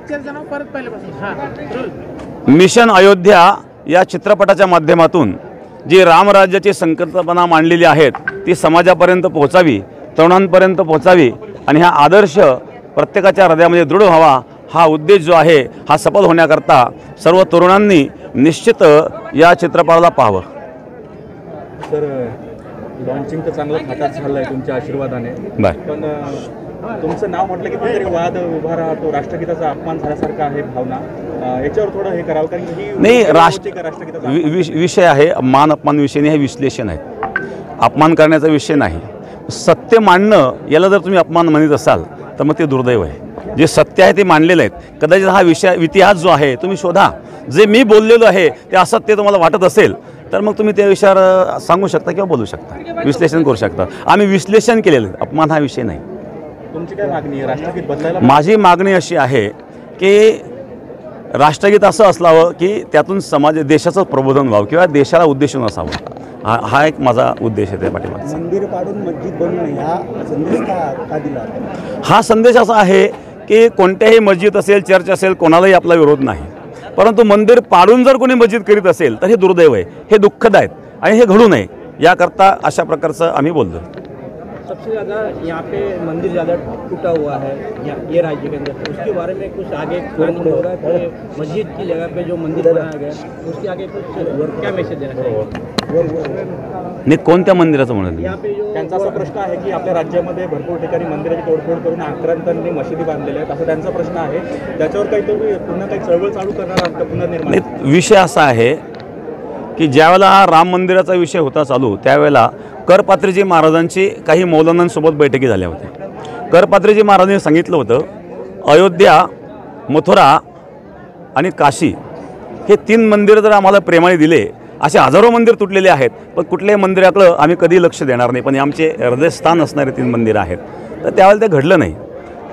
पिक्चरचं नाव परत पहिल्यापासून हां मिशन अयोध्या या चित्रपटाच्या माध्यमातून जी रामराज्याची संकल्पना मांडलेली आहेत ती समाजापर्यंत पोहोचावी, तरुणांपर्यंत पोहोचावी आणि हा आदर्श प्रत्येकाच्या हृदयामध्ये दृढ व्हावा, हा उद्देश जो आहे हा सफल होण्याकरता सर्व तरुणांनी निश्चित या चित्रपटाला पाहावं। सर लॉन्चिंग तर चांगलं खातात झालं आहे तुमच्या आशीर्वादाने, पण तुमचं नाव म्हटलं की कुठेतरी वाद उभा राहतो, राष्ट्रगीताचा अपमान झाल्यासारखं आहे भावना, याच्यावर थोडं हे करावं कारण की नाही राष्ट्रगीताचा विषय आहे, मान अपमान विषय नाही, हे विश्लेषण आहे, अपमान करण्याचा विषय नाही। सत्य मांडणं याला जर तुम्ही अपमान म्हणत असाल तर मग ते दुर्दैव आहे। जे सत्य आहे ते मांडलेलं आहे, कदाचित हा विषय इतिहास जो आहे तुम्ही शोधा, जे मी बोललेलो आहे ते असत्य तुम्हाला वाटत असेल तर मग तुम्ही त्या विषयावर सांगू शकता किंवा बोलू शकता, विश्लेषण करू शकता। आम्ही विश्लेषण केलेलं आहे, अपमान हा विषय नाही। तुमची काय मागणी आहे राष्ट्रगीत बदलायला? माझी मागणी अशी आहे की राष्ट्रगीत असं असावं की त्यातून देशाचं प्रबोधन व्हावं किंवा देशाला उद्देशून असावं, हा एक माझा उद्देश आहे त्या पाठीमागचा। मंदिर पाडून मस्जिद बनवणे हा संदेश का दिला? हा संदेश असा आहे की कोणत्याही मस्जिद असेल, चर्च असेल, कोणालाही आपला विरोध नाही, परंतु मंदिर पाडून जर कोणी मस्जिद करीत असेल तर हे दुर्दैव आहे, हे दुःखदायक आणि हे घडू नये याकरता अशा प्रकारचं आम्ही बोललो। सबसे ज़्यादा यहाँ पे मंदिर ज़्यादा टूटा हुआ है ये राज्य के अंदर, तो उसके बारे में कुछ आगे प्लानिंग होगा कि मस्जिद की जगह पे जो मंदिर बनाया गया उसके आगे कुछ क्या मैसेज देना चाहिए? नाही, कोणत्या मंदिराचं म्हणत? यहाँ पे जो त्यांचा असा प्रश्न आहे की आपल्या राज्यामध्ये भरपूर ठिकाणी मंदिराची तोडफोड करून आक्रांतांनी मशिदी बांधलेल्या आहेत, असा त्यांचा प्रश्न आहे, त्याच्यावर काहीतरी पुन्हा काही चळवळ चालू करणार आहात का पुनर्निर्माण? विषय असा आहे की ज्यावेळेला हा राम मंदिराचा विषय होता चालू त्यावेळेला करपात्रीजी महाराजांची काही मौलानांसोबत बैठकी झाल्या होत्या। करपात्रीजी महाराजांनी सांगितलं होतं अयोध्या, मथुरा आणि काशी हे 3 मंदिर जर आम्हाला प्रेमाने दिले, असे हजारो मंदिर तुटलेले आहेत पण कुठल्याही मंदिराकडं आम्ही कधी लक्ष देणार नाही, पण आमचे हृदयस्थान असणारे 3 मंदिरं आहेत, तर त्यावेळेला ते घडलं नाही।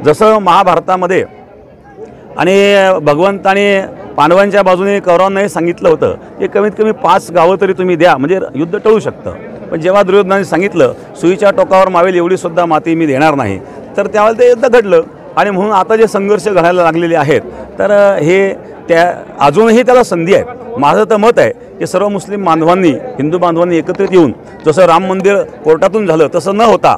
जसं महाभारतामध्ये आणि भगवंताने पांडवांच्या बाजूने कौरवांनाही सांगितलं होतं की कमीत कमी 5 गावं तरी तुम्ही द्या म्हणजे युद्ध टळू शकतं, पण जेव्हा दुर्योधनाने सांगितलं सुईच्या टोकावर मावेल एवढी सुद्धा माती मी देणार नाही, तर त्यावेळेला ते युद्ध घडलं। आणि म्हणून आता जे संघर्ष घडायला लागलेले आहेत तर हे अजूनही त्याला संधी आहे। माझं तर मत आहे की सर्व मुस्लिम बांधवांनी, हिंदू बांधवांनी एकत्रित येऊन जसं राम मंदिर कोर्टातून झालं तसं न होता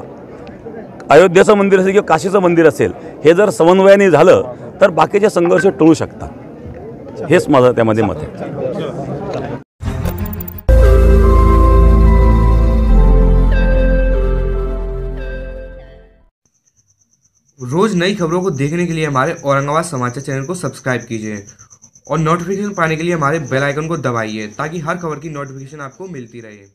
अयोध्येचं मंदिर असेल किंवा काशीचं मंदिर असेल, हे जर समन्वयाने झालं तर बाकीचे संघर्ष टळू शकतात, हेच माझं त्यामध्ये मत आहे। रोज नई खबरों को देखने के लिए हमारे औरंगाबाद समाचार चैनल को सब्सक्राइब कीजिए और नोटिफिकेशन पाने के लिए हमारे बेल आइकन को दबाइए ताकि हर खबर की नोटिफिकेशन आपको मिलती रहे।